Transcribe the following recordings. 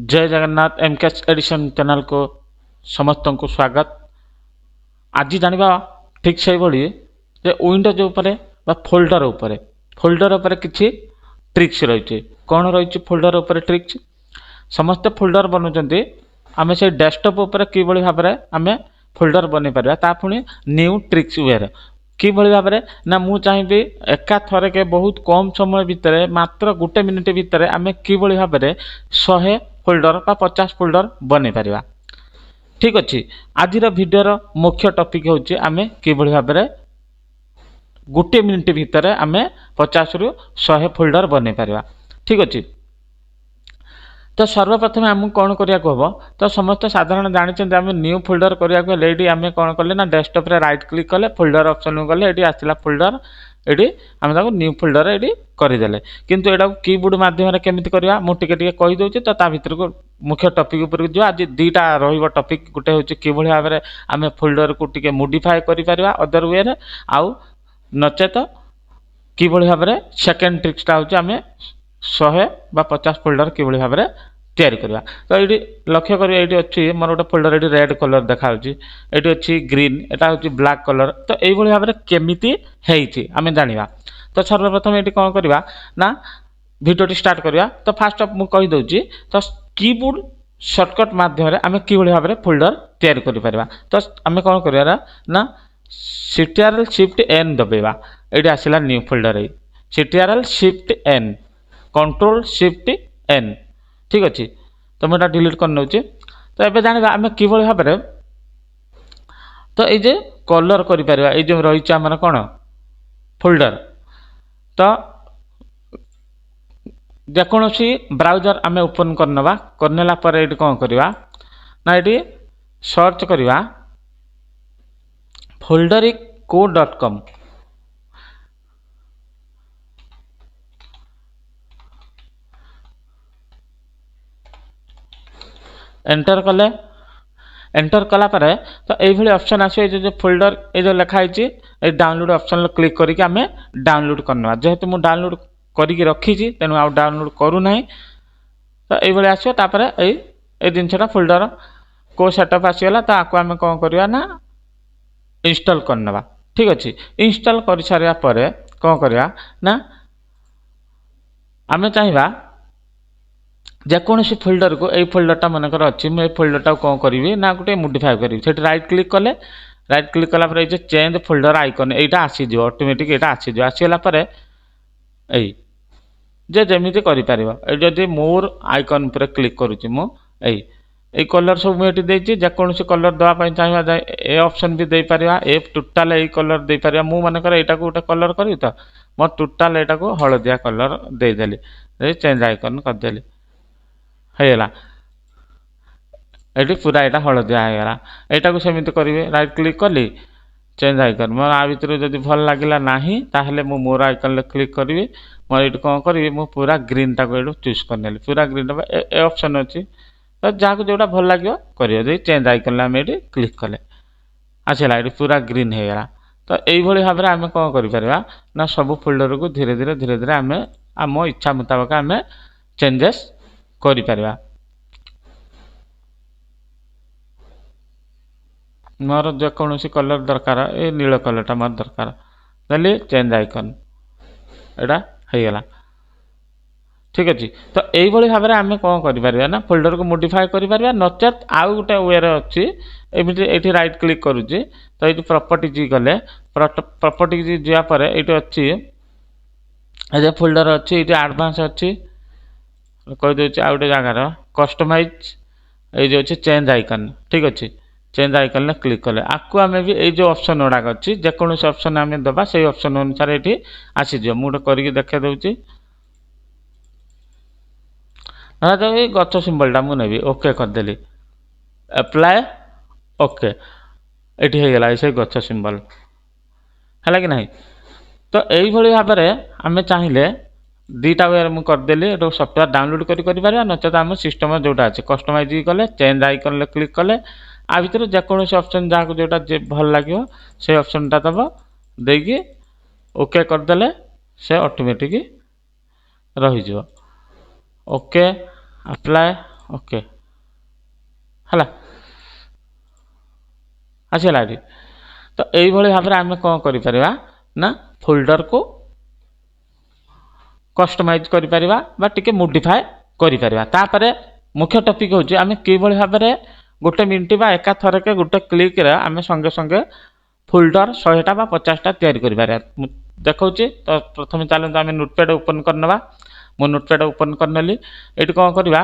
जय Jagannath MKS addition channel को समस्त को स्वागत। आज जानिबा ठीक से भली जे विंडोज उपरे बा फोल्डर उपरे किछि ट्रिक्स रही कौन रही फोल्डर उपरे ट्रिक्स समस्त फोल्डर बनुचंती आमे से डेस्कटॉप उपरे कि भली भाबरे आमे फोल्डर बनै परबा ता पुनी न्यू ट्रिक्स वेर कि भली भाबरे ना मु चाहिबी एका थरे के बहुत कम समय भितरे मात्र गोटे मिनिट भितरे आमे कि भली भाबरे 100 फोल्डर बा 50 फोल्डर बनै परबा। ठीक अछि आज भिडियोर मुख्य टॉपिक होछि आमे कि भली भाबरे गोटे मिनिट भितरे आमे 50 रु 100 फोल्डर बनै परबा। ठीक अछि तो सर्वप्रथम आम कौन करिया हम तो समस्त साधारण जानी आम न्यू फोल्डर करिया आम कौन कले ना डेस्कटॉप रे राइट क्लिक कले फोल्डर ऑप्शन को गले ये आसला फोल्डर ये आम न्यू फोल्डर ये करदेले किंतु एटा कीबोर्ड माध्यम केमिति करबा मु टिके टिके कहि दोछि तो ता भितर को मुख्य टॉपिक ऊपर जो आज दीटा रहिबो टॉपिक गोटे होछि किभଳି भाबरे आम फोल्डर को टिके मॉडिफाई करि परबा अदर वे रे आउ नचेत किभଳି भाबरे सेकंड ट्रिक्सटा होछि आम 100 बा 50 फोल्डर किभଳି भाबरे तैयारी करबा। तो ये लक्ष्य करिया ये अच्छी मोर गोटे फोल्डर ये रेड कलर देखा ये अच्छी ग्रीन एटा होछि ब्लैक कलर तो यही भाबरे केमिति हेइछि आमे जानिबा। तो सर्वप्रथम ये कौन करबा ना भिडियो स्टार्ट करबा। तो फास्ट ऑफ मु कहि दोछि तो कीबोर्ड शॉर्टकट माध्यम आमे किभଳି भाबरे फोल्डर तैयारी करि परबा। तो आमे कौन करबा ना Ctrl Shift N दबेबा ये आसला new folder Ctrl Shift N control shift N. ठीक अच्छे तो मुझे डिलीट कर नौ। तो ये जाना आम कि भाव तो ये कलर कर रही आम कौन फोल्डर तो जेकोसी ब्राउजर आम ओपन करनवा करनेला ये कौन करवा ना ये सर्च करवा folderico.com एंटर कले एंटर कला परे तो ये ऑप्शन आसे जो फोल्डर ये जो लिखाई ये डाउनलोड ऑप्शन क्लिक करके आम डाउनलोड करना जेहेतु मुझे डाउनलोड करके रखी तेणु आउ डाउनलोड करूना तो ये आसो ये जिनसा फोल्डर को सेटअप आसीगला तो आपको आम कौन करवा ना इंस्टॉल करना। ठीक अच्छे इंस्टॉल कर सारा पर कौन करवा ना आम चाहिए जेकोसी फोल्डर को ये फोल्डरटा मनकर अच्छी मुझे फोल्डरटा कौन करी ना गोटे मॉडिफाई करी राइट क्लिक कले राइट क्लिक कला ये चेंज फोल्डर आइकन यहाँ आसीज ऑटोमेटिक यहाँ आसीज आसगला जे जमी कर जदि मोर आइकन पर क्लिक करुच्ची मुझे कलर सब मुझे देती जेकोसी कलर देवाई चाहिए ए ऑप्शन भी दे पार ए टोटाल ये कलर दे पार मु मनकर यहाँ गोटे कलर करी तो मो टोटाल यहाँ को हलदिया कलर देदेली चेंज आइकन करदेली हैला ये पूरा यहाँ हलदिया होगा यहाँ को सेमती करेंगे राइट क्लिक कली चेंज आइकन मोर आ भर जब भल लगे ना ताहले मु मोर आइकन क्लिक करी मोर ये कौन करी मु पूरा ग्रीन टाक ये चूज कर पूरा ग्रीन ए ऑप्शन अच्छी तो जहाँ जोटा भल लगे कर चेंज आइकन आम ये क्लिक कले आसला ये पूरा ग्रीन होगा। तो यही भाव में आम कौन कर ना सब फोल्डर को धीरे धीरे आम आम इच्छा मुताबक आम चेंजेस करि परिबा। मोर जेकोसी कलर दरकार ये नील कलरटा मोर दरकार देली चेंज आइकन एटा होगला। ठीक अच्छे तो यही भाव में आम कौन कर ना फोल्डर को मॉडिफाई कर नचेत आउ गोटे वे अच्छी एमती ये राइट क्लिक करुच्ची तो ये प्रॉपर्टीज गले प्रॉपर्टीज जापर ये अच्छी ये फोल्डर अच्छी ये एडवांस अच्छी कहीदे आ गए जगार कस्टमाइज ये जो अच्छे चेंज आइकन। ठीक अच्छे चेंज आइकन क्लिक कले आपको आम भी ये जो ऑप्शन गुड़ाक अच्छी जेकोसी ऑप्शन आम दबा से ऑप्शन अनुसार ये आसीज मुझे करके देखे दूसरी ये गच सिंबलटा मुझे ओके करदेली अप्लाई ओके ये होगला से गच सिंबल है कि नहीं। तो यही भाव में आम चाहिए दीटा वे मुझे करदेली सफ्टवेयर डाउनलोड कर नचेत आम सिस्टम जोटा अच्छे कस्टमाइज कले चेंज आइकन क्लिक कले आ भर जेकोसी ऑप्शन जहाँ जोटा भल लगे से ऑप्शनटा दब देगी ओके करदेले से ऑटोमेटिक रही ओके अप्लाई ओके है आसला ये तो यही भाव में आम कौन कर ना फोल्डर को कस्टमाइज करें मोडिफाए करें मुख्य टॉपिक हूँ आम कि भाव में गोटे मिनट बा एका थरक गोटे क्लिक आम संगे संगे फोल्डर 100टा बा 50टा तैयारी देखा तो प्रथम चलते आम नोटपैड ओपन करना मो नोटपैड ओपन करनेली ये कौन करवा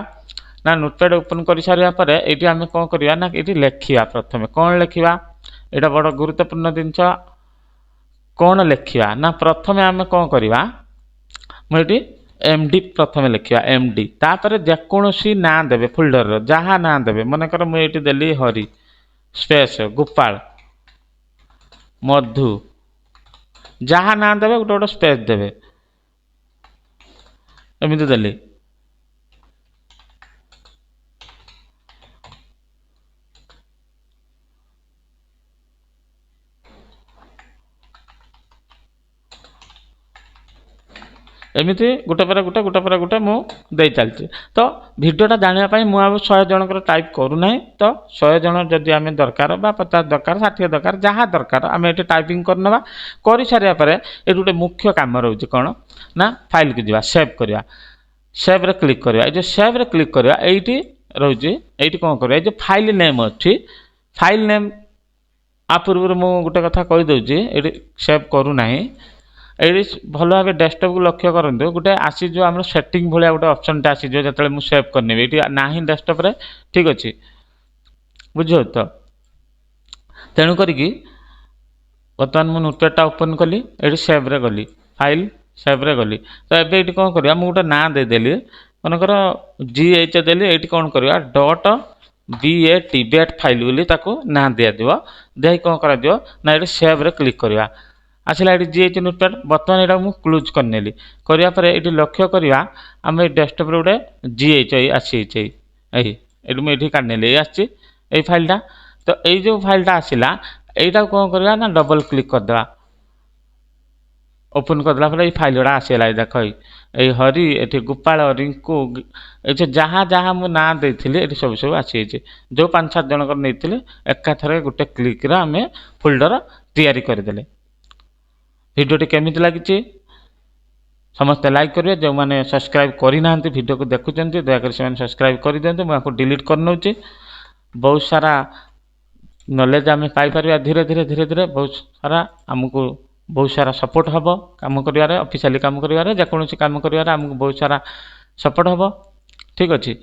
ना नोटपैड ओपन कर सारा पर ये आम कौन करवा ना ये लिखा प्रथम कौन लिखा यहाँ बड़ गुरुत्वपूर्ण जिनस कौन लिखा ना प्रथम आम कौन करवा मुझे एमडी प्रथम लिखा एमडी तापर जेकोसी ना देवे फोल्डर जहाँ ना देवे मनकर मुझे देली हरि स्पेस गोपाल मधु जहाँ ना देवे गोटे गोटे स्पेस देवे एमती देली एमती गोटे पर गोटे गोटे पर गोटे मुझे चलती तो भिडटा जानापी मुझे 100 जनकर टाइप करूना तो 100 जन जदि आम दरकार 50 दरकार 60 दरकार जहाँ दरकार आम ये टाइपिंग करना कर सारा पर ये गोटे मुख्य कम रोचे कौन ना फाइल को जावा सेव करवा सेव रे क्लिक करवा जो सेव रे क्लिक करवा ये रोचे ये कौन करवा जो फाइल नेम अच्छी फाइल नेम आ पूर्व मुझे गोटे कथा कहीदे ये सेव करूना ये भल भाव डेस्कटॉप को लक्ष्य करूँ गोटे आसी जो आम सेटिंग भाया गोटे ऑप्शनटा आसी जो जो मुझे सेव करनी ये ना ही डेस्कटॉप रे ठीक अच्छे बुझ तो तेणुक बर्तमान मुझे नोटपैडटा ओपन कली ये सेव रे गली फाइल सेव रे गली तो ये कौन करवा मुझे गोटे ना देदेली मनकर GH देली ये कौन करवा डॉट BAT बेट फाइल बोली ना दिया दे कौन कर ना ये सेव रे क्लिक करवा आसला ये GH नोटपैड बर्तमान यहाँ मुझे क्लोज करनेली करापर ये लक्ष्य करवा आम डेस्कटॉप गोटे GH आसी ये मुझे काटनेली ये फाइलटा तो ये जो फाइलटा आसला यहीटा कौन करवा ना डबल क्लिक करदे ओपन करदेला ये फाइल गुड़ा आसला देख ये हरि ये गोपाल रिंकू ये जहाँ जहाँ मुझे ना देती ये सब सब आसी जो 5-7 जनकर नहीं एकाथर गोटे क्लिक आम फोल्डर तैयारी करदे भिडियोटी केमिति लगी समस्ते लाइक करेंगे जो मैंने सब्सक्राइब करना भिडियो को देखुं दयाकोरी से सब्सक्राइब कर दिखाँ मुझे डिलीट कर नौचे बहुत सारा नॉलेज आम पाइपर धीरे धीरे धीरे धीरे बहुत सारा आमको बहुत सारा सपोर्ट हम कम कर ऑफिशियली कम कर जेकोसी कम कर आमको बहुत सारा सपोर्ट हम ठीक अच्छे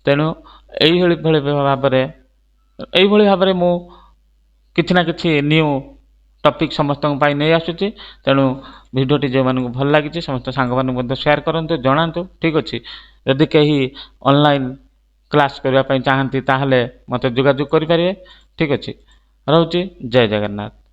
तेणु यही भाव में मु किसी ना कि न्यू टॉपिक समस्त नहीं आसूँ तेणु भिडियोटी जो मानक भल लगी समस्त सांग शेयर करूँ जनातु ठीक अच्छे यदि कहीं ऑनलाइन क्लास करने चाहती ताहले मत जोगाजोग करें ठीक अच्छे रोचे जय जगन्नाथ।